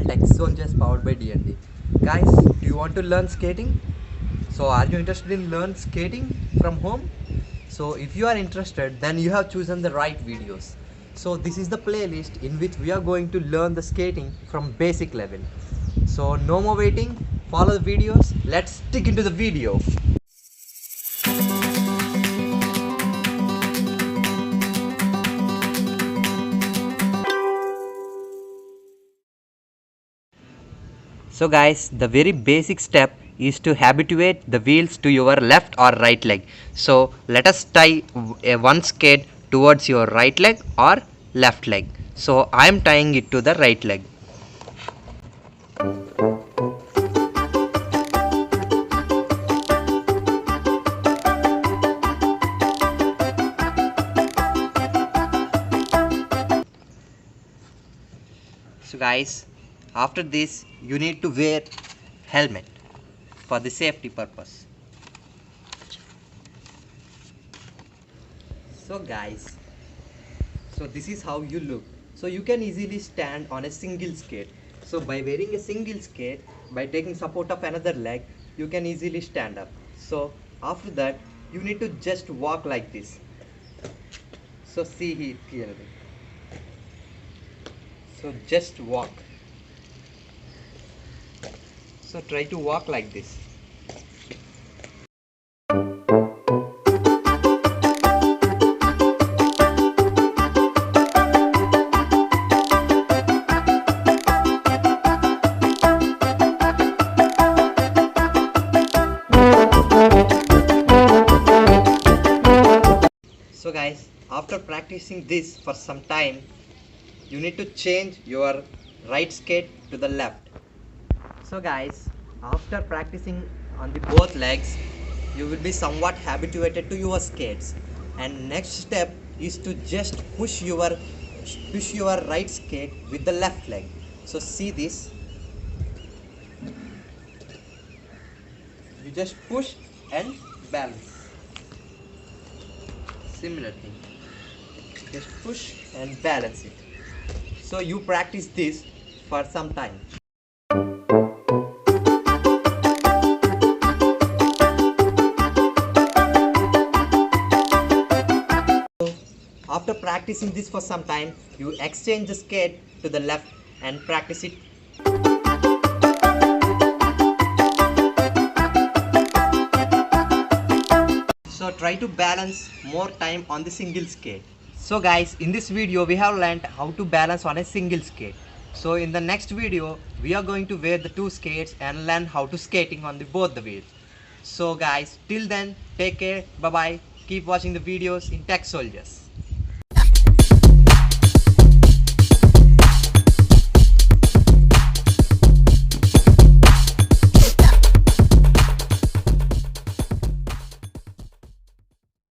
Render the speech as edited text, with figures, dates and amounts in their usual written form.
Tech Soldiers powered by D&D. Guys, do you want to learn skating? So are you interested in learn skating from home? So if you are interested, then you have chosen the right videos. So this is the playlist in which we are going to learn the skating from basic level. So no more waiting, follow the videos, let's dig into the video. So guys, the very basic step is to habituate the wheels to your left or right leg. So let us tie one skate towards your right leg or left leg. So I am tying it to the right leg. So guys, after this you need to wear helmet for the safety purpose. So guys, so this is how you look. So you can easily stand on a single skate. So by wearing a single skate, by taking support of another leg, you can easily stand up. So after that you need to just walk like this. So see it clearly. So just walk. So try to walk like this. So guys, after practicing this for some time, you need to change your right skate to the left. So guys, after practicing on the both legs, you will be somewhat habituated to your skates, and next step is to just push your right skate with the left leg. So see this, you just push and balance. Similar thing, just push and balance it. So you practice this for some time. So after practicing this for some time, you exchange the skate to the left and practice it. So try to balance more time on the single skate. So guys, in this video we have learnt how to balance on a single skate. So in the next video we are going to wear the two skates and learn how to skating on the both the wheels. So guys, till then, take care, bye bye, keep watching the videos in Tech Soldiers.